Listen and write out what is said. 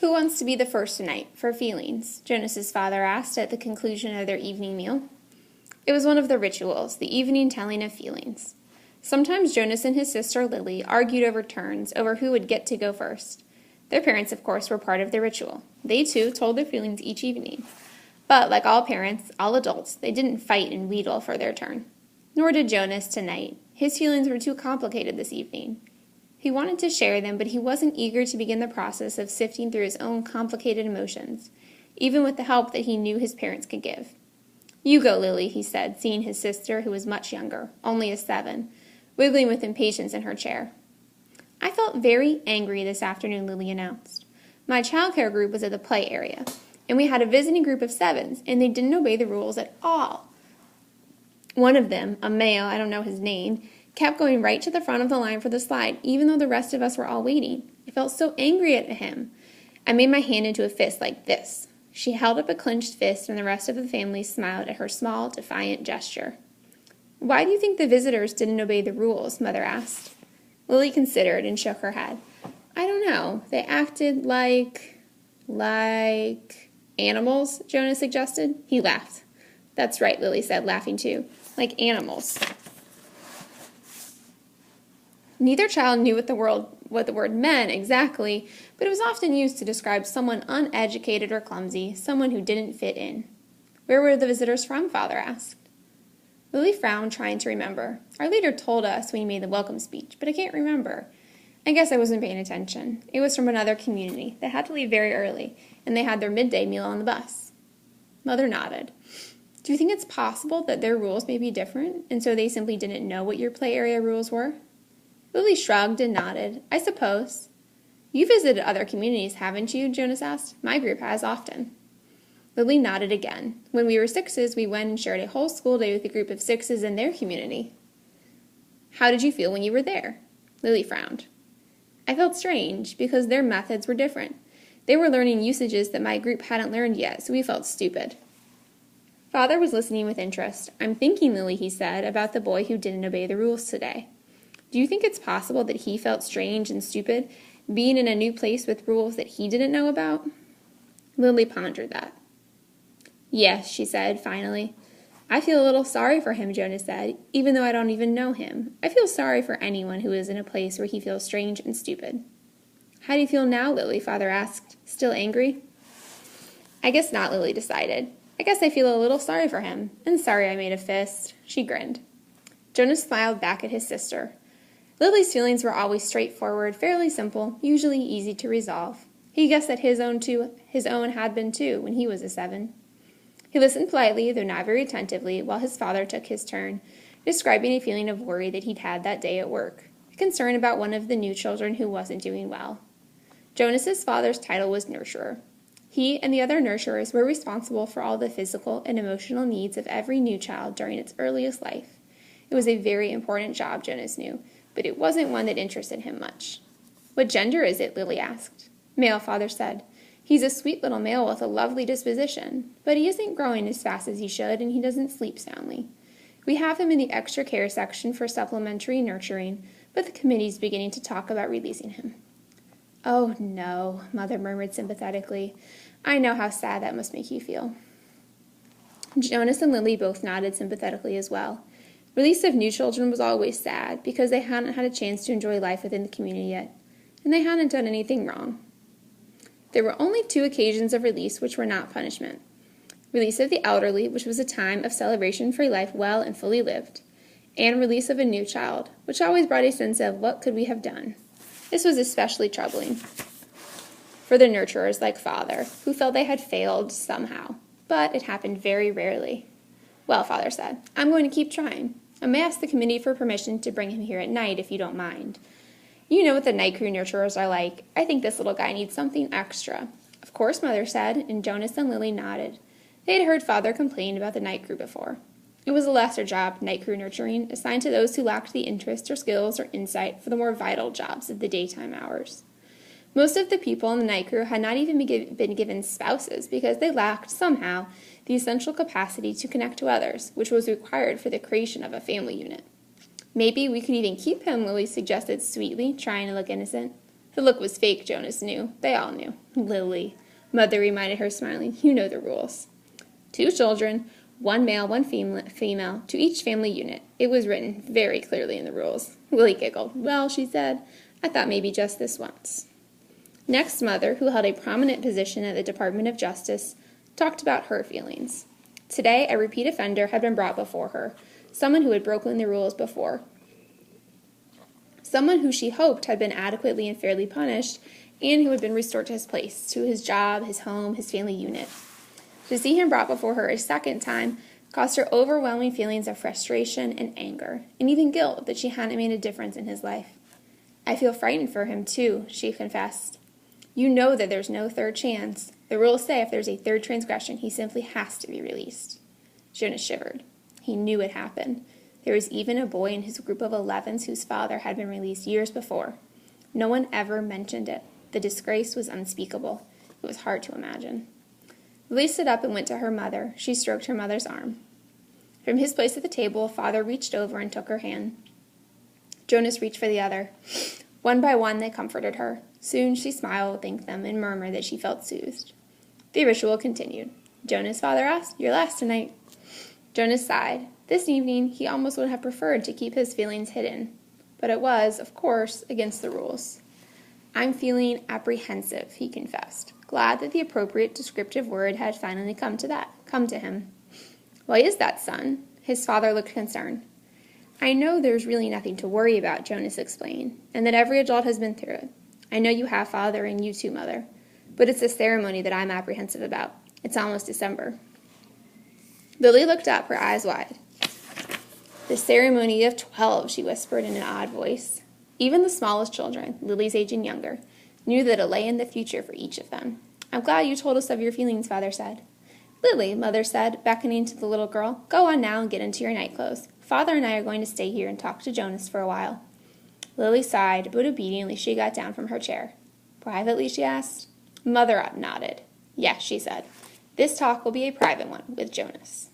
Who wants to be the first tonight for feelings? Jonas's father asked at the conclusion of their evening meal. It was one of the rituals, the evening telling of feelings. Sometimes Jonas and his sister Lily argued over turns, over who would get to go first. Their parents, of course, were part of the ritual. They, too, told their feelings each evening. But, like all parents, all adults, they didn't fight and wheedle for their turn. Nor did Jonas tonight. His feelings were too complicated this evening. He wanted to share them, but he wasn't eager to begin the process of sifting through his own complicated emotions, even with the help that he knew his parents could give. You go, Lily, he said, seeing his sister, who was much younger, only a 7, wiggling with impatience in her chair. I felt very angry this afternoon, Lily announced. My childcare group was at the play area, and we had a visiting group of 7s, and they didn't obey the rules at all. One of them, a male, I don't know his name, kept going right to the front of the line for the slide, even though the rest of us were all waiting. I felt so angry at him. I made my hand into a fist like this. She held up a clenched fist, and the rest of the family smiled at her small, defiant gesture. Why do you think the visitors didn't obey the rules? Mother asked. Lily considered and shook her head. I don't know. They acted like animals, Jonas suggested. He laughed. That's right, Lily said, laughing too. Like animals. Neither child knew what the word meant exactly, but it was often used to describe someone uneducated or clumsy, someone who didn't fit in. Where were the visitors from? Father asked. Lily frowned, trying to remember. Our leader told us when he made the welcome speech, but I can't remember. I guess I wasn't paying attention. It was from another community. They had to leave very early, and they had their midday meal on the bus. Mother nodded. Do you think it's possible that their rules may be different, and so they simply didn't know what your play area rules were? Lily shrugged and nodded. I suppose. You visited other communities, haven't you? Jonas asked. My group has often. Lily nodded again. When we were 6s, we went and shared a whole school day with a group of 6s in their community. How did you feel when you were there? Lily frowned. I felt strange, because their methods were different. They were learning usages that my group hadn't learned yet, so we felt stupid. Father was listening with interest. I'm thinking, Lily, he said, about the boy who didn't obey the rules today. Do you think it's possible that he felt strange and stupid, being in a new place with rules that he didn't know about? Lily pondered that. Yes, she said, finally. I feel a little sorry for him, Jonas said, even though I don't even know him. I feel sorry for anyone who is in a place where he feels strange and stupid. How do you feel now, Lily? Father asked. Still angry? I guess not, Lily decided. I guess I feel a little sorry for him, and sorry I made a fist. She grinned. Jonas smiled back at his sister. Lily's feelings were always straightforward, fairly simple, usually easy to resolve. He guessed that his own had been too, when he was a 7. He listened politely, though not very attentively, while his father took his turn, describing a feeling of worry that he'd had that day at work, a concern about one of the new children who wasn't doing well. Jonas's father's title was nurturer. He and the other nurturers were responsible for all the physical and emotional needs of every new child during its earliest life. It was a very important job, Jonas knew, but it wasn't one that interested him much. What gender is it? Lily asked. Male, Father said. He's a sweet little male with a lovely disposition, but he isn't growing as fast as he should, and he doesn't sleep soundly. We have him in the extra care section for supplementary nurturing, but the committee's beginning to talk about releasing him. Oh, no, Mother murmured sympathetically. I know how sad that must make you feel. Jonas and Lily both nodded sympathetically as well. Release of new children was always sad, because they hadn't had a chance to enjoy life within the community yet, and they hadn't done anything wrong. There were only 2 occasions of release which were not punishment. Release of the elderly, which was a time of celebration for a life well and fully lived, and release of a new child, which always brought a sense of what could we have done. This was especially troubling for the nurturers like Father, who felt they had failed somehow, but it happened very rarely. Well, Father said, I'm going to keep trying. I may ask the committee for permission to bring him here at night if you don't mind. You know what the night crew nurturers are like. I think this little guy needs something extra. Of course, Mother said, and Jonas and Lily nodded. They had heard Father complain about the night crew before. It was a lesser job, night crew nurturing, assigned to those who lacked the interest or skills or insight for the more vital jobs of the daytime hours. Most of the people in the night crew had not even been given spouses because they lacked, somehow, the essential capacity to connect to others, which was required for the creation of a family unit. Maybe we could even keep him, Lily suggested sweetly, trying to look innocent. The look was fake, Jonas knew. They all knew. Lily, Mother reminded her, smiling. You know the rules. 2 children, 1 male, 1 female, to each family unit. It was written very clearly in the rules. Lily giggled. Well, she said, I thought maybe just this once. Next, Mother, who held a prominent position at the Department of Justice, talked about her feelings. Today, a repeat offender had been brought before her, someone who had broken the rules before. Someone who she hoped had been adequately and fairly punished, and who had been restored to his place, to his job, his home, his family unit. To see him brought before her a second time caused her overwhelming feelings of frustration and anger, and even guilt that she hadn't made a difference in his life. I feel frightened for him, too, she confessed. You know that there's no third chance. The rules say if there's a third transgression, he simply has to be released. Jonas shivered. He knew it happened. There was even a boy in his group of 11s whose father had been released years before. No one ever mentioned it. The disgrace was unspeakable. It was hard to imagine. Lily stood up and went to her mother. She stroked her mother's arm. From his place at the table, Father reached over and took her hand. Jonas reached for the other. One by one, they comforted her. Soon she smiled, thanked them, and murmured that she felt soothed. The ritual continued. Jonas, Father asked, you're last tonight. Jonas sighed. This evening, he almost would have preferred to keep his feelings hidden. But it was, of course, against the rules. I'm feeling apprehensive, he confessed, glad that the appropriate descriptive word had finally come to him. Why is that, son? His father looked concerned. I know there's really nothing to worry about, Jonas explained, and that every adult has been through it. I know you have, Father, and you too, Mother. But it's the ceremony that I'm apprehensive about. It's almost December. Lily looked up, her eyes wide. The ceremony of 12, she whispered in an odd voice. Even the smallest children, Lily's age and younger, knew that it lay in the future for each of them. I'm glad you told us of your feelings, Father said. Lily, Mother said, beckoning to the little girl, go on now and get into your nightclothes. Father and I are going to stay here and talk to Jonas for a while. Lily sighed, but obediently she got down from her chair. Privately, she asked. Mother nodded. Yes, she said. This talk will be a private one with Jonas.